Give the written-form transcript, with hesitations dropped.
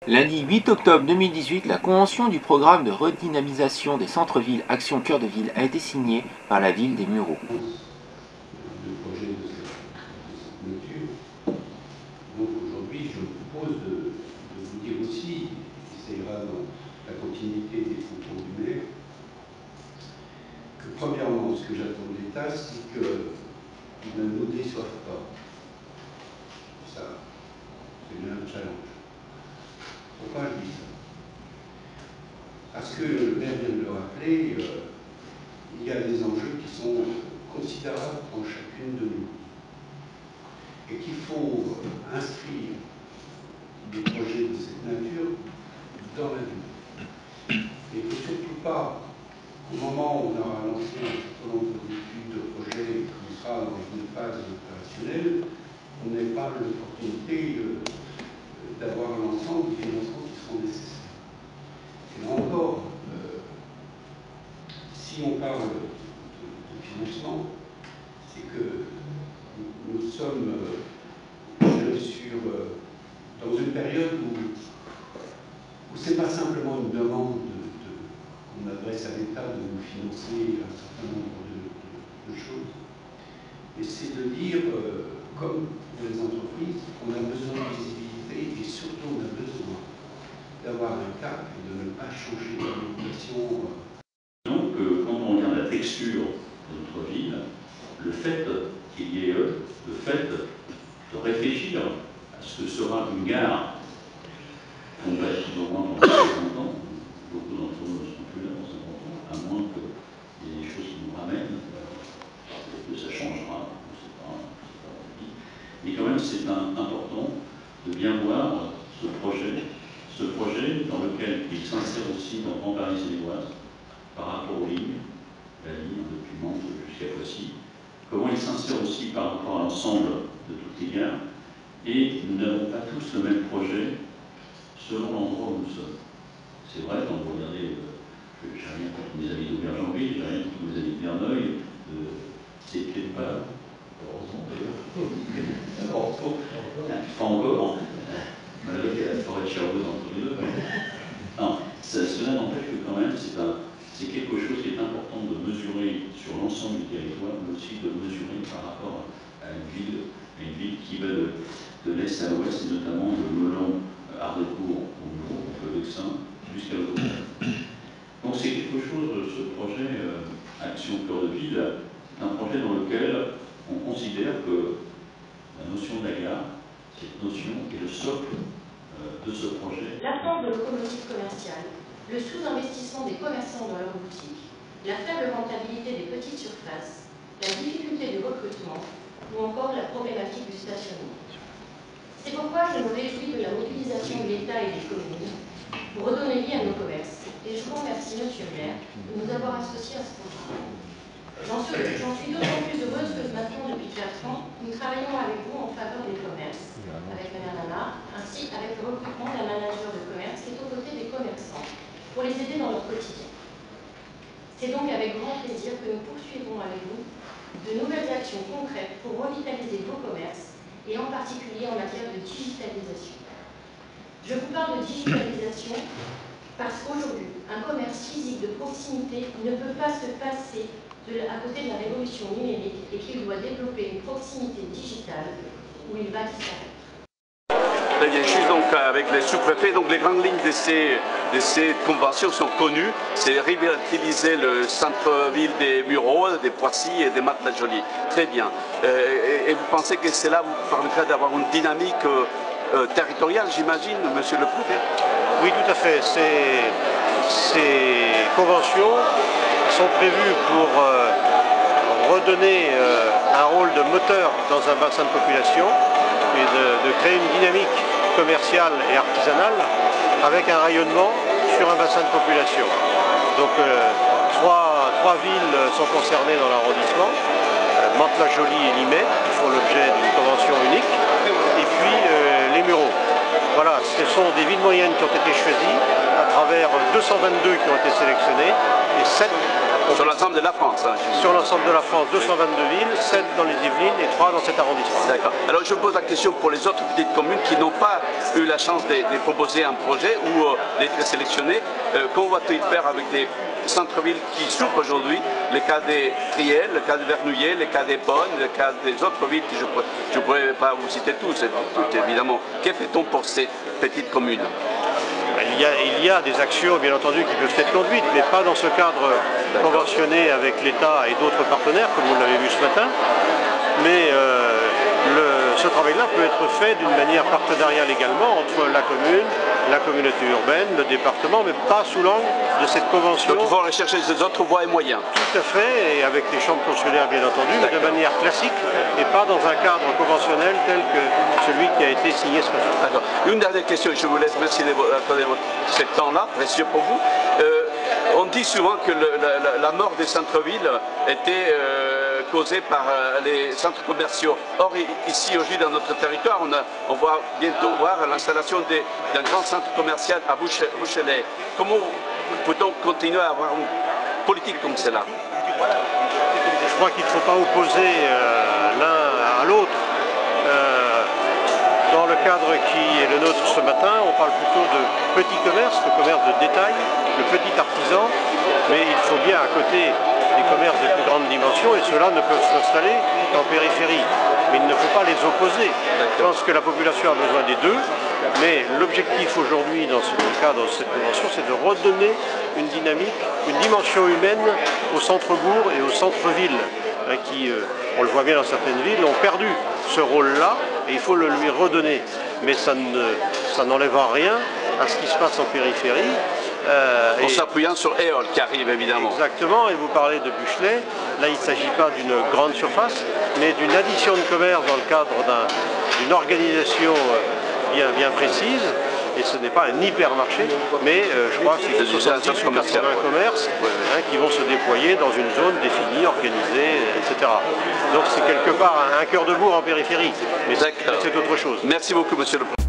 Lundi 8 octobre 2018, la convention du programme de redynamisation des centres-villes Action Cœur de Ville a été signée par la ville des Mureaux. Le projet de cette nature. Donc aujourd'hui, je vous propose de vous dire aussi, et ça ira dans la continuité des propos du maire, que premièrement, ce que j'attends de l'État, c'est qu'il ne nous déçoive pas. Ça, c'est bien un challenge. Pourquoi je dis ça? Parce que le maire vient de le rappeler, il y a des enjeux qui sont considérables pour chacune de nous. Et qu'il faut inscrire des projets de cette nature dans la vie. Et il ne faut surtout pas, au moment où on aura lancé un certain nombre d'études de projets et qu'on sera dans une phase opérationnelle, on n'ait pas l'opportunité d'avoir un ensemble de financements qui seront nécessaires. Et là encore, si on parle de financement, c'est que nous sommes dans une période où ce n'est pas simplement une demande qu'on adresse à l'État de nous financer un certain nombre de choses, mais c'est de dire, comme pour les entreprises, qu'on a besoin de visibilité et surtout on a besoin d'avoir un cap et de ne pas changer d'orientation. Donc, quand on regarde la texture de notre ville, le fait qu'il y ait le fait de réfléchir à ce que sera une gare qu'on bâtit au moins dans 50 ans, beaucoup d'entre nous ne seront plus là dans 50 ans, à moins qu'il y ait des choses qui nous ramènent, peut-être que ça changera, on ne sait pas, mais quand même c'est important de bien voir ce projet dans lequel il s'insère aussi dans Grand Paris Seine-et-Oise, par rapport aux lignes, la ligne depuis Mantes jusqu'à Poissy, comment il s'insère aussi par rapport à l'ensemble de toutes les gares, et nous n'avons pas tous le même projet selon l'endroit où nous sommes. C'est vrai, quand vous regardez, j'ai rien contre mes amis d'Aubergenville, j'ai rien contre mes amis de Verneuil, c'est peut-être pas, heureusement d'ailleurs, pas encore, malgré qu'il y a la forêt de Sherwood entre les deux. Non, cela n'empêche que quand même, c'est quelque chose qui est important de mesurer sur l'ensemble du territoire, mais aussi de mesurer par rapport à une ville qui va de l'est à l'ouest, et notamment de Melun, Ardécourt, au Vexin, jusqu'à l'automne. Donc c'est quelque chose, ce projet Action Cœur de Ville, un projet dans lequel on considère que la notion de la gare, cette notion est le socle de ce projet. L'absence de locomotive commerciale, le sous-investissement des commerçants dans leurs boutiques, la faible rentabilité des petites surfaces, la difficulté du recrutement ou encore la problématique du stationnement. C'est pourquoi je me réjouis de la mobilisation de l'État et des communes pour redonner vie à nos commerces. Et je vous remercie, Monsieur le maire, de nous avoir associés à ce projet. J'en suis d'autant plus heureuse que maintenant, depuis 4 ans, nous travaillons avec vous en faveur des commerces, avec la maire Nana, ainsi avec le recrutement d'un manager de commerce qui est aux côtés des commerçants, pour les aider dans leur quotidien. C'est donc avec grand plaisir que nous poursuivrons avec vous de nouvelles actions concrètes pour revitaliser vos commerces, et en particulier en matière de digitalisation. Je vous parle de digitalisation parce qu'aujourd'hui, un commerce physique de proximité ne peut pas se passer à côté de la révolution numérique et qu'il doit développer une proximité digitale où il va disparaître. Très bien, je suis donc avec les sous-préfets. Donc les grandes lignes de ces conventions sont connues. C'est revitaliser le centre-ville des Mureaux, des Poissy et des Mantes-la-Jolie. Très bien. Et vous pensez que cela vous permettra d'avoir une dynamique territoriale, j'imagine, monsieur le préfet? Oui, tout à fait. Ces conventions sont prévues pour redonner un rôle de moteur dans un bassin de population et de créer une dynamique commerciale et artisanale avec un rayonnement sur un bassin de population. Donc trois villes sont concernées dans l'arrondissement, Mantes-la-Jolie et Limay, qui font l'objet d'une convention unique, et puis les Mureaux. Voilà, ce sont des villes moyennes qui ont été choisies à travers 222 qui ont été sélectionnées et 7 Sur l'ensemble de la France. Hein, sur l'ensemble de la France, 222 villes, 7 dans les Yvelines et 3 dans cet arrondissement. D'accord. Alors je pose la question pour les autres petites communes qui n'ont pas eu la chance de proposer un projet ou d'être sélectionnées. Comment va-t-il faire avec des centres-villes qui souffrent aujourd'hui, le cas des Triel, le cas de Vernouillet, le cas des Bonnes, le cas des autres villes que je ne pourrais pas vous citer tous, évidemment. Que fait-on pour ces petites communes? Il y a des actions, bien entendu, qui peuvent être conduites, mais pas dans ce cadre conventionné avec l'État et d'autres partenaires, comme vous l'avez vu ce matin. Mais ce travail-là peut être fait d'une manière partenariale également entre la commune, la communauté urbaine, le département, mais pas sous l'angle de cette convention. Donc il faut rechercher des autres voies et moyens. Tout à fait, et avec les chambres consulaires bien entendu, mais de manière classique et pas dans un cadre conventionnel tel que celui qui a été signé ce matin. D'accord. Une dernière question, je vous laisse, merci d'accorder ce temps-là, précieux pour vous. On dit souvent que la mort des centres-villes était causée par les centres commerciaux. Or, ici, aujourd'hui, dans notre territoire, on va bientôt voir l'installation d'un grand centre commercial à Bouchelet. Comment peut-on continuer à avoir une politique comme celle-là? Je crois qu'il ne faut pas opposer l'un à l'autre. Dans le cadre qui est le nôtre ce matin, on parle plutôt de petit commerce, le commerce de détail, le petit artisan, mais il faut bien à côté des commerces de plus grande dimension, et ceux-là ne peuvent s'installer qu'en périphérie. Mais il ne faut pas les opposer. Je pense que la population a besoin des deux, mais l'objectif aujourd'hui dans ce cadre de cette convention, c'est de redonner une dynamique, une dimension humaine au centre-bourg et au centre-ville, qui, on le voit bien dans certaines villes, ont perdu ce rôle-là, et il faut le lui redonner. Mais ça n'enlèvera rien à ce qui se passe en périphérie. En s'appuyant sur EOL qui arrive évidemment. Exactement, et vous parlez de Buchelet, là il ne s'agit pas d'une grande surface, mais d'une addition de commerce dans le cadre d'une organisation bien précise, et ce n'est pas un hypermarché, mais je crois que c'est 70 ou 80 commerces qui vont se déployer dans une zone définie, organisée, etc. Donc c'est quelque part un cœur de bourg en périphérie, mais c'est autre chose. Merci beaucoup, monsieur le président.